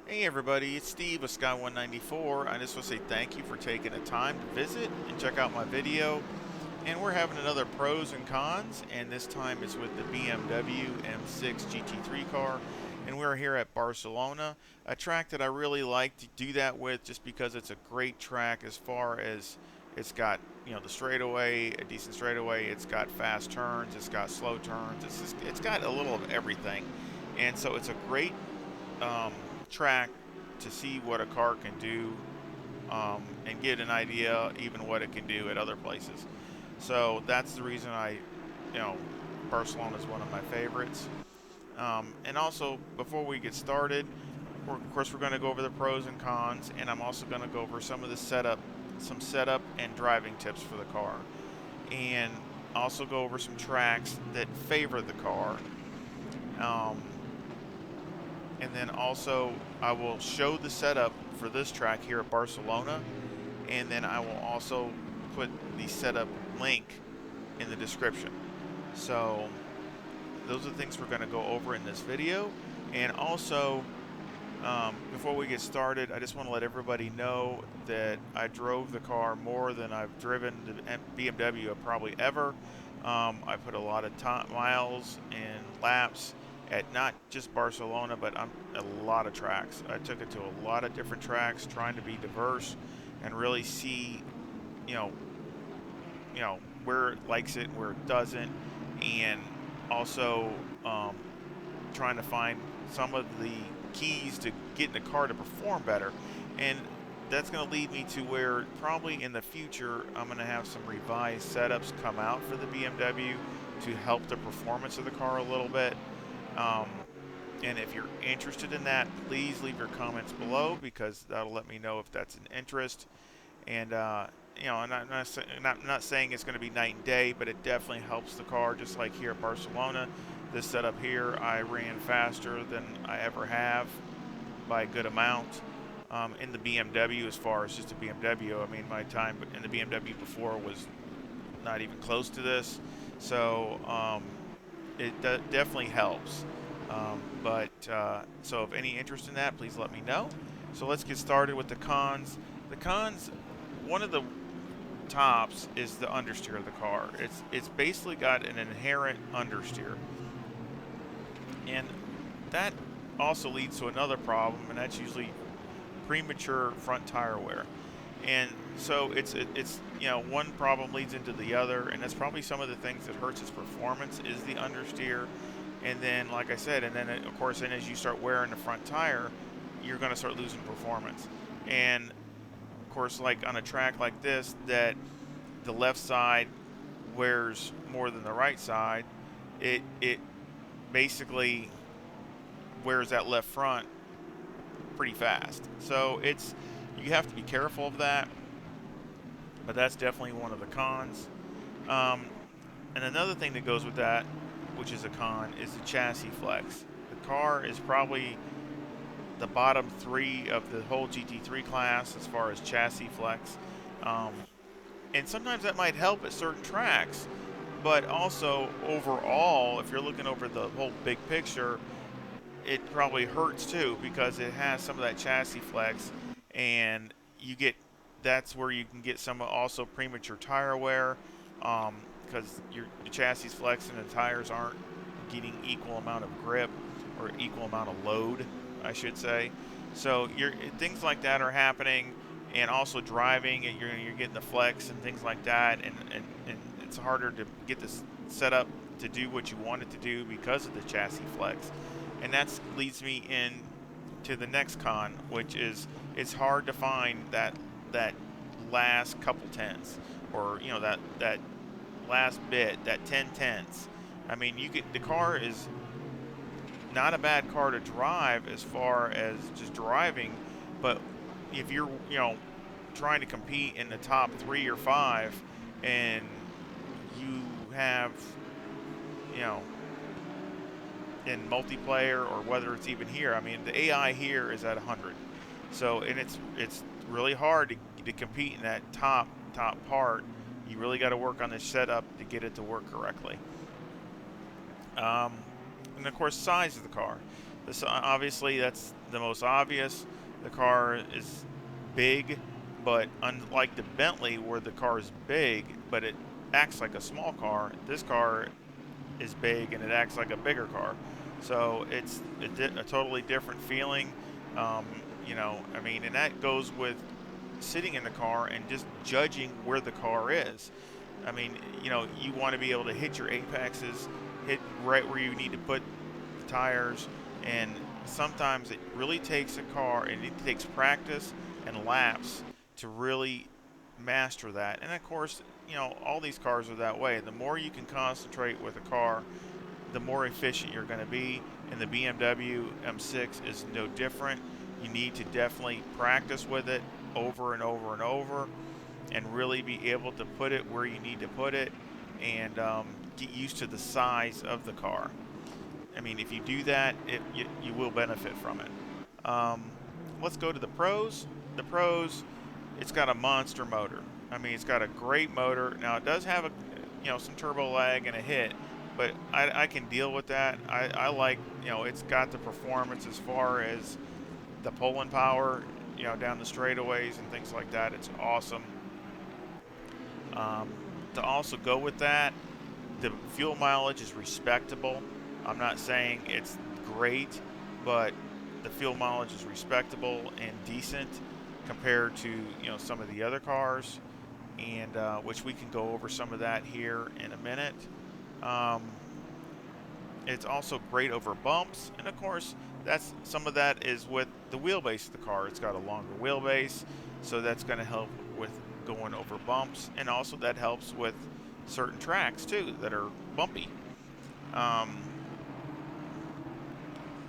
Hey everybody, it's Steve with Sky194. I just want to say thank you for taking the time to visit and check out my video. And we're having another pros and cons, and this time it's with the BMW M6 GT3 car. And we're here at Barcelona, a track that I really like to do that with just because it's a great track as far as it's got, the straightaway, a decent straightaway, it's got fast turns, it's got slow turns, it's got a little of everything. And so it's a great um, track to see what a car can do and get an idea even what it can do at other places. So that's the reason you know, Barcelona is one of my favorites. And also, before we get started, of course, we're going to go over the pros and cons, and I'm also going to go over some of the some setup and driving tips for the car, and also go over some tracks that favor the car. Um, and then also I will show the setup for this track here at Barcelona, and then I will also put the setup link in the description. So those are the things we're going to go over in this video. And also, before we get started, I just want to let everybody know that I drove the car more than I've driven the BMW probably ever. I put a lot of miles and laps at not just Barcelona, but a lot of tracks. I took it to a lot of different tracks, trying to be diverse and really see, you know, where it likes it, where it doesn't, and also trying to find some of the keys to getting the car to perform better. And that's going to lead me to where probably in the future I'm going to have some revised setups come out for the BMW to help the performance of the car a little bit. And if you're interested in that, please leave your comments below, because that'll let me know if that's an interest. And and I'm not saying it's going to be night and day, but it definitely helps the car. Just like here at Barcelona, this setup here, I ran faster than I ever have by a good amount. In the BMW, as far as just a BMW, I mean, my time in the BMW before was not even close to this. So it definitely helps. So if any interest in that, please let me know. So let's get started with the cons. The cons, one of the tops is the understeer of the car. It's basically got an inherent understeer, and that also leads to another problem, and that's usually premature front tire wear. And so it's one problem leads into the other, and that's probably some of the things that hurts its performance is the understeer. And then, like I said, and then of course, then as you start wearing the front tire, you're going to start losing performance. And of course, like on a track like this, that the left side wears more than the right side, it basically wears that left front pretty fast. So you have to be careful of that, but that's definitely one of the cons. And another thing that goes with that, which is a con, is the chassis flex. The car is probably the bottom three of the whole GT3 class as far as chassis flex. And sometimes that might help at certain tracks, but also overall, if you're looking over the whole big picture, it probably hurts too, because it has some of that chassis flex, and that's where you can get some also premature tire wear, because your chassis flex and the tires aren't getting equal amount of grip or equal amount of load, I should say. So things like that are happening, and also driving, and you're getting the flex and things like that, and it's harder to get this set up to do what you want it to do because of the chassis flex. And that leads me in to the next con, which is it's hard to find that last couple tenths, or that last bit, that 10 tenths. I mean, the car is not a bad car to drive as far as just driving, but if you're trying to compete in the top 3 or 5, and you have in multiplayer, or whether it's even here, I mean, the AI here is at 100. So, and it's really hard to compete in that top part. You really got to work on this setup to get it to work correctly. And of course, size of the car. Obviously, that's the most obvious. The car is big, but unlike the Bentley where the car is big, but it acts like a small car, this car is big and it acts like a bigger car. So it's a totally different feeling. Um, you know, I mean, and that goes with sitting in the car and just judging where the car is. I mean, you know, you want to be able to hit your apexes, hit right where you need to put the tires, and sometimes it really takes a car and it takes practice and laps to really master that. And of course, you know, all these cars are that way. The more you can concentrate with a car, the more efficient you're going to be. And the BMW M6 is no different. You need to definitely practice with it over and over and over and really be able to put it where you need to put it and get used to the size of the car. I mean, if you do that, you will benefit from it. Let's go to the pros. The pros, it's got a monster motor. I mean, it's got a great motor. Now, it does have some turbo lag and a hit, but I can deal with that. I like, it's got the performance as far as the pulling power, down the straightaways and things like that. It's awesome. To also go with that, the fuel mileage is respectable. I'm not saying it's great, but the fuel mileage is respectable and decent compared to some of the other cars, and which we can go over some of that here in a minute. It's also great over bumps, and of course some of that is with the wheelbase of the car. It's got a longer wheelbase, so that's going to help with going over bumps, and also that helps with certain tracks too that are bumpy.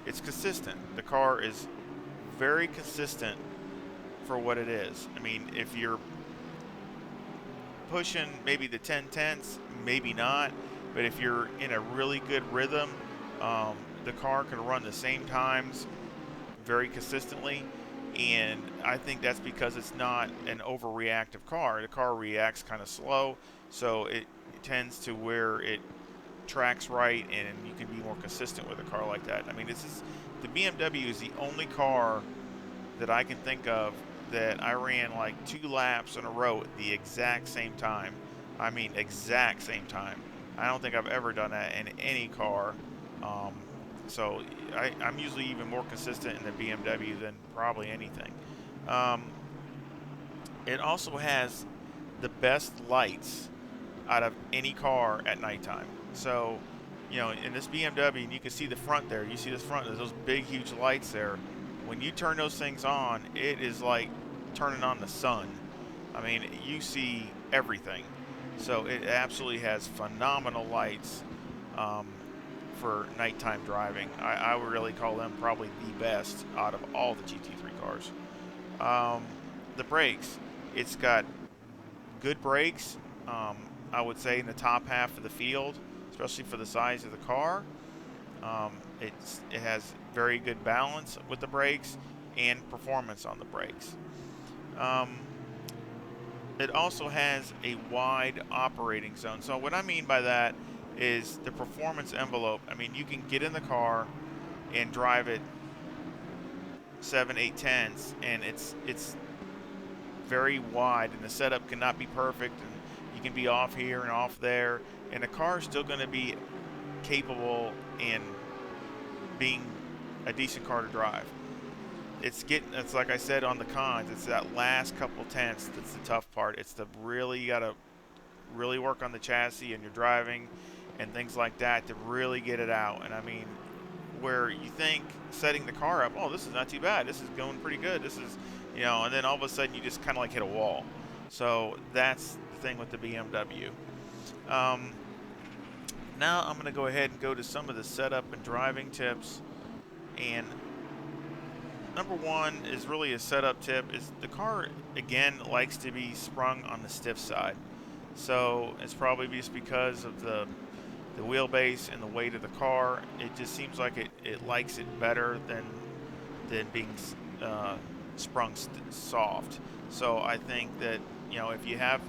It's consistent. The car is very consistent for what it is. I mean, if you're pushing maybe the 10/10ths, maybe not, but if you're in a really good rhythm, the car can run the same times very consistently, and I think that's because it's not an overreactive car. The car reacts kind of slow, so it tends to where it tracks right, and you can be more consistent with a car like that. I mean, the BMW is the only car that I can think of that I ran like 2 laps in a row at the exact same time. I mean, exact same time. I don't think I've ever done that in any car. So I'm usually even more consistent in the BMW than probably anything. It also has the best lights out of any car at nighttime. So, in this BMW, and you can see the front there. You see this front, there's those big, huge lights there. When you turn those things on, it is like turning on the sun. I mean, you see everything. So it absolutely has phenomenal lights for nighttime driving. I would really call them probably the best out of all the GT3 cars. The brakes, it's got good brakes. I would say in the top half of the field, especially for the size of the car. It has very good balance with the brakes and performance on the brakes. It also has a wide operating zone. So what I mean by that is the performance envelope. I mean, you can get in the car and drive it 7, 8 tenths, and it's very wide, and the setup cannot be perfect, and you can be off here and off there, and the car is still going to be capable and being a decent car to drive. It's like I said on the cons, it's that last couple tenths that's the tough part. It's you got to really work on the chassis and your driving and things like that to really get it out. And I mean, where you think setting the car up, oh, this is not too bad, this is going pretty good, this is, and then all of a sudden you just kind of like hit a wall. So that's the thing with the BMW. Now I'm going to go ahead and go to some of the setup and driving tips. And number one is really a setup tip, is the car, again, likes to be sprung on the stiff side. So it's probably just because of the wheelbase and the weight of the car. It just seems like it likes it better than being sprung soft. So I think that, if you have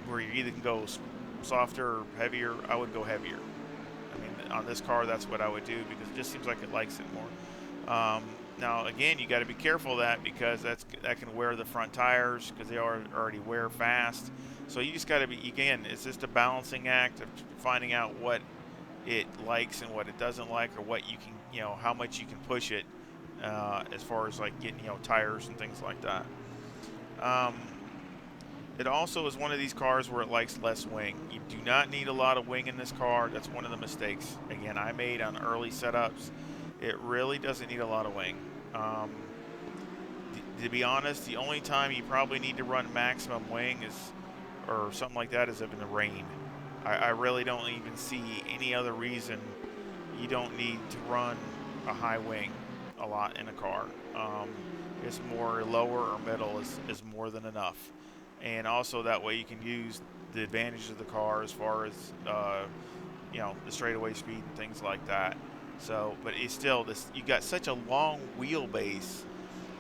where you either can go softer or heavier, I would go heavier. I mean, on this car, that's what I would do, because it just seems like it likes it more. Now again, you got to be careful of that, because that can wear the front tires, because they already wear fast. So you just got to be, again, it's just a balancing act of finding out what it likes and what it doesn't like, or what you can, how much you can push it, as far as like getting, tires and things like that. It also is one of these cars where it likes less wing. You do not need a lot of wing in this car. That's one of the mistakes, again, I made on early setups. It really doesn't need a lot of wing. To be honest, the only time you probably need to run maximum wing or something like that, is if in the rain. I really don't even see any other reason you don't need to run a high wing a lot in a car. It's more lower or middle is more than enough. And also that way you can use the advantages of the car as far as the straightaway speed and things like that. So, but it's still you got such a long wheelbase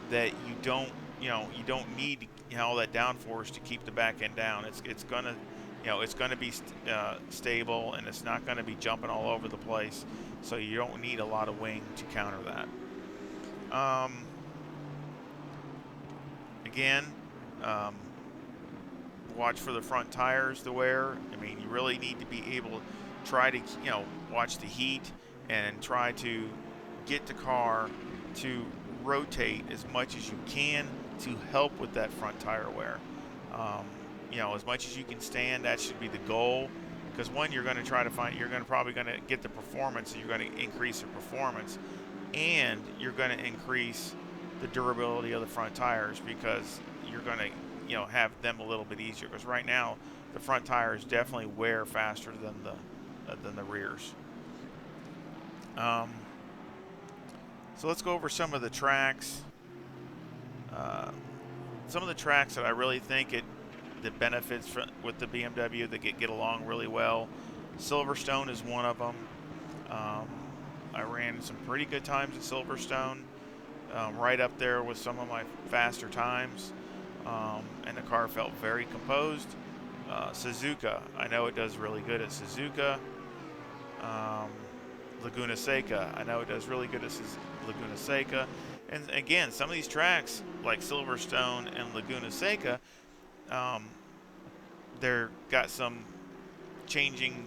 that you don't need all that downforce to keep the back end down. It's gonna be stable, and it's not gonna be jumping all over the place. So you don't need a lot of wing to counter that. Again, watch for the front tires to wear. I mean, you really need to be able to try to watch the heat and try to get the car to rotate as much as you can to help with that front tire wear. As much as you can stand, that should be the goal, because one, you're going to try to probably going to get the performance, and you're going to increase the performance, and you're going to increase the durability of the front tires, because you're going to have them a little bit easier, because right now the front tires definitely wear faster than the rears. So let's go over some of the tracks. Some of the tracks that I really think the benefits with the BMW that get along really well. Silverstone is one of them. I ran some pretty good times at Silverstone, right up there with some of my faster times, and the car felt very composed. Suzuka, I know it does really good at Suzuka. Laguna Seca, I know it does really good at Laguna Seca. And again, some of these tracks like Silverstone and Laguna Seca, they're got some changing,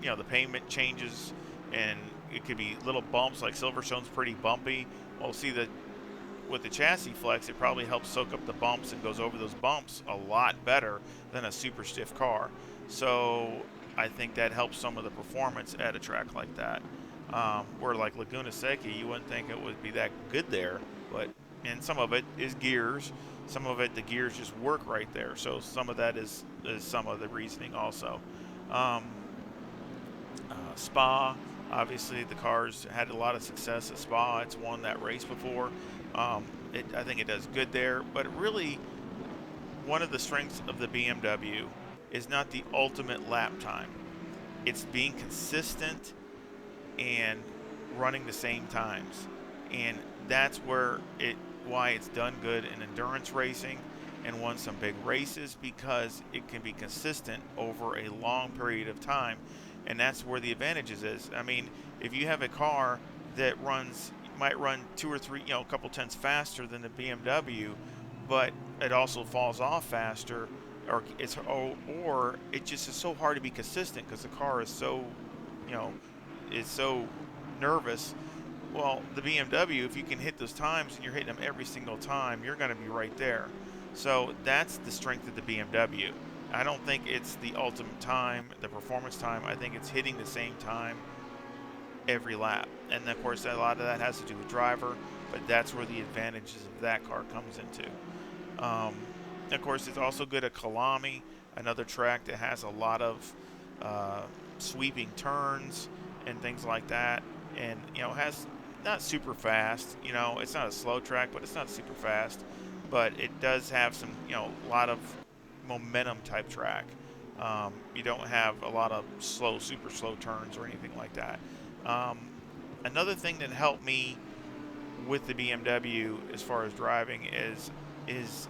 the pavement changes, and it could be little bumps. Like Silverstone's pretty bumpy. Well, see, with the chassis flex, it probably helps soak up the bumps and goes over those bumps a lot better than a super stiff car. So I think that helps some of the performance at a track like that. Where like Laguna Seca, you wouldn't think it would be that good there, and some of it is gears. Some of it, the gears just work right there. So some of that is some of the reasoning also. Spa, obviously the cars had a lot of success at Spa. It's won that race before. I think it does good there. But really, one of the strengths of the BMW is not the ultimate lap time. It's being consistent and running the same times. And that's why it's done good in endurance racing and won some big races, because it can be consistent over a long period of time. And that's where the advantages is. I mean, if you have a car that might run 2 or 3, a couple tenths faster than the BMW, but it also falls off faster, or it just is so hard to be consistent because the car is so, is so nervous. Well, the BMW, if you can hit those times and you're hitting them every single time, you're going to be right there. So that's the strength of the BMW. I don't think it's the ultimate time, the performance time. I think it's hitting the same time every lap. And of course, a lot of that has to do with driver, but that's where the advantages of that car comes into. Of course, it's also good at Kalami, another track that has a lot of sweeping turns and things like that. And, has not super fast, it's not a slow track, but it's not super fast. But it does have some, a lot of momentum type track. You don't have a lot of super slow turns or anything like that. Another thing that helped me with the BMW as far as driving is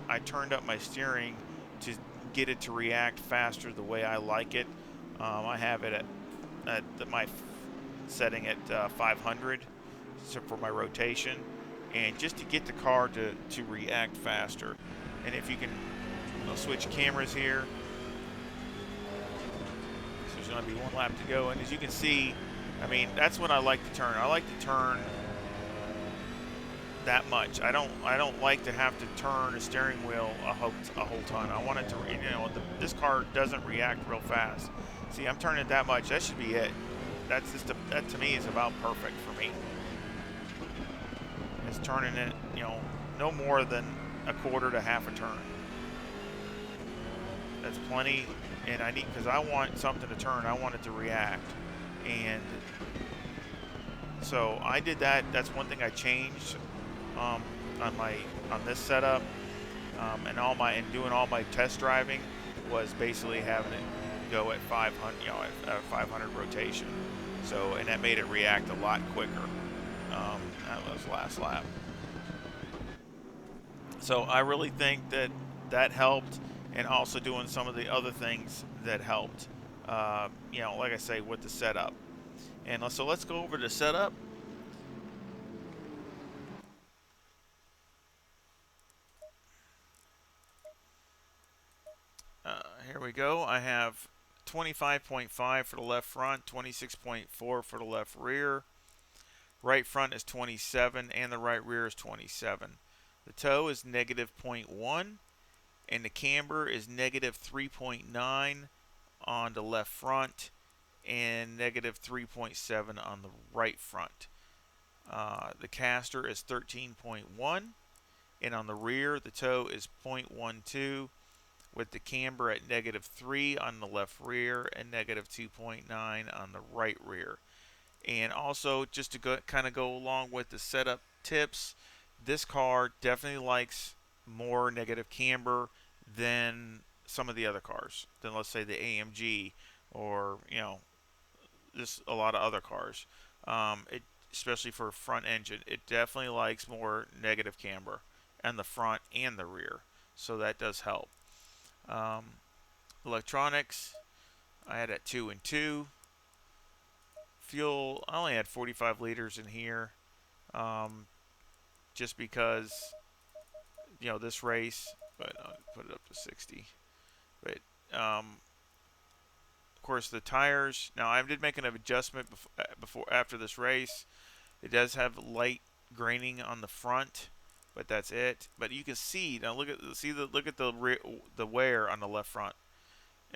I turned up my steering to get it to react faster the way I like it. I have it at my setting at 500 for my rotation, and just to get the car to react faster. And if you can, I'll switch cameras here. So there's going to be one lap to go, and as you can see, I mean, that's when I like to turn. I like to turn that much. I don't like to have to turn a steering wheel a whole ton. I want it to, this car doesn't react real fast. See, I'm turning it that much. That should be it. That's just that to me is about perfect for me. It's turning it, no more than a quarter to half a turn. That's plenty, and I need, because I want something to turn. I want it to react, and so I did that. That's one thing I changed on this setup, and doing all my test driving was basically having it go at 500, at 500 rotation. So, and that made it react a lot quicker. That was last lap. So I really think that helped, and also doing some of the other things that helped. Like I say, with the setup. And so let's go over the setup. Here we go. I have 25.5 for the left front, 26.4 for the left rear. Right front is 27, and the right rear is 27. The toe is negative 0.1, and the camber is negative 3.9 on the left front, and negative 3.7 on the right front. The caster is 13.1, and on the rear, the toe is 0.12, with the camber at negative 3 on the left rear and negative 2.9 on the right rear. And also, just to kind of go along with the setup tips, this car definitely likes more negative camber than some of the other cars, than let's say the AMG or just a lot of other cars. Especially for front engine, it definitely likes more negative camber on the front and the rear, so that does help. Electronics, I had at 2 and 2. Fuel, I only had 45 liters in here, just because this race, but I'll put it up to 60. But of course the tires. Now I did make an adjustment after this race. It does have light graining on the front, but that's it. But you can see now. Look at the wear on the left front.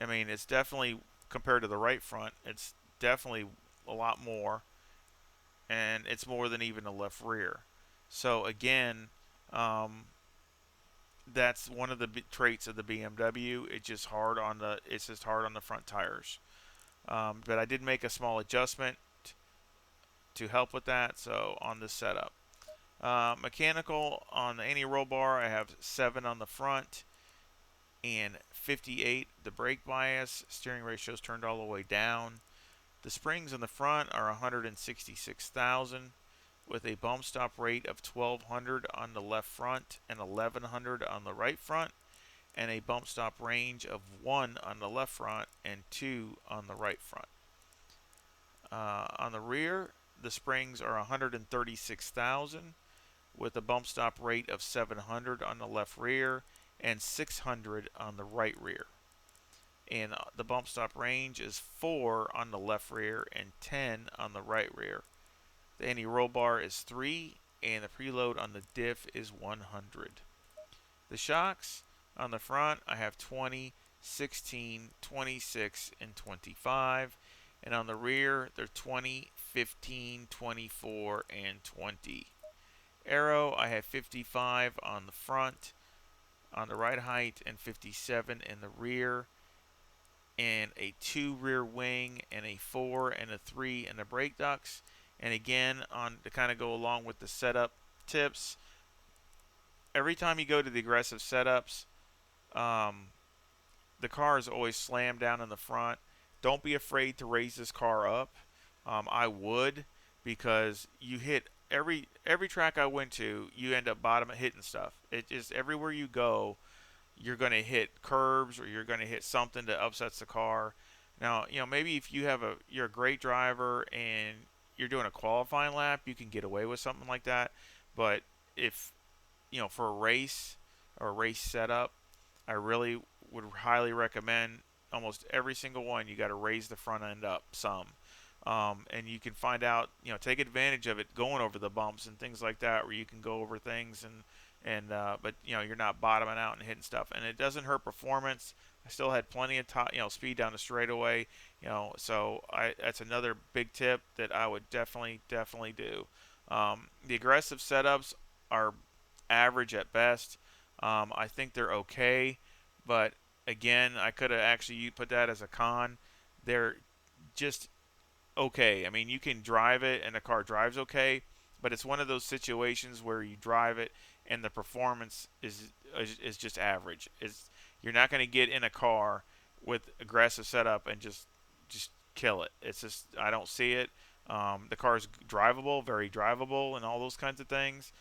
I mean, it's definitely, compared to the right front, it's definitely a lot more, and it's more than even the left rear. So again, that's one of the traits of the BMW. It's just hard on the front tires. But I did make a small adjustment to help with that. So on this setup, mechanical, on the anti-roll bar, I have 7 on the front and 58 the brake bias. Steering ratio is turned all the way down. The springs in the front are 166,000 with a bump stop rate of 1200 on the left front and 1100 on the right front, and a bump stop range of 1 on the left front and 2 on the right front. On the rear, the springs are 136,000 with a bump stop rate of 700 on the left rear and 600 on the right rear. And the bump stop range is 4 on the left rear and 10 on the right rear. The anti-roll bar is 3, and the preload on the diff is 100. The shocks on the front, I have 20, 16, 26, and 25. And on the rear, they're 20, 15, 24, and 20. Aero, I have 55 on the front, on the right height, and 57 in the rear, and a 2 rear wing, and a 4 and a 3 in the brake ducts. And again, to kind of go along with the setup tips, every time you go to the aggressive setups, the car is always slammed down in the front. Don't be afraid to raise this car up. I would, because you hit every track I went to, you end up bottom hitting stuff. It just, everywhere you go, you're going to hit curbs, or you're going to hit something that upsets the car. Now, maybe if you're a great driver and you're doing a qualifying lap, you can get away with something like that. But if for a race or a race setup, I really would highly recommend almost every single one. You got to raise the front end up some, and you can find out, take advantage of it going over the bumps and things like that, where you can go over things but you're not bottoming out and hitting stuff, and it doesn't hurt performance. I still had plenty of speed down the straightaway, so that's another big tip that I would definitely do. The aggressive setups are average at best. I think they're okay, but again, I could have actually put that as a con. They're just okay. I mean, you can drive it and the car drives okay, but it's one of those situations where you drive it and the performance is just average. You're not going to get in a car with aggressive setup and just kill it. It's just I don't see it. The car is drivable, very drivable, and all those kinds of things.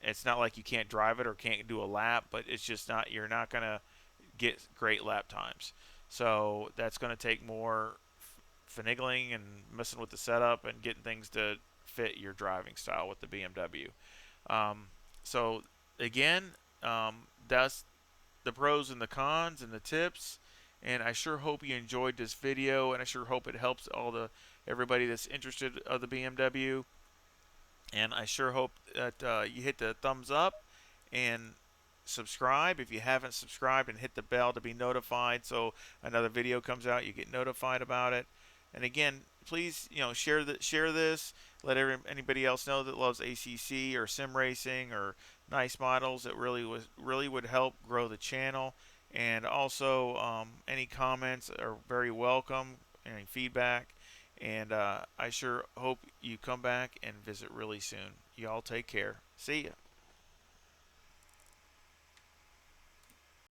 It's not like you can't drive it or can't do a lap, but it's just not. You're not going to get great lap times. So that's going to take more finagling and messing with the setup and getting things to fit your driving style with the BMW. So again, that's the pros and the cons and the tips. And I sure hope you enjoyed this video, and I sure hope it helps everybody that's interested of the BMW. And I sure hope that you hit the thumbs up and subscribe if you haven't subscribed, and hit the bell to be notified so another video comes out, you get notified about it. And again, please share this, let anybody else know that loves ACC or sim racing or nice models. It really would help grow the channel. And also any comments are very welcome, any feedback. And I sure hope you come back and visit really soon. Y'all take care. See ya.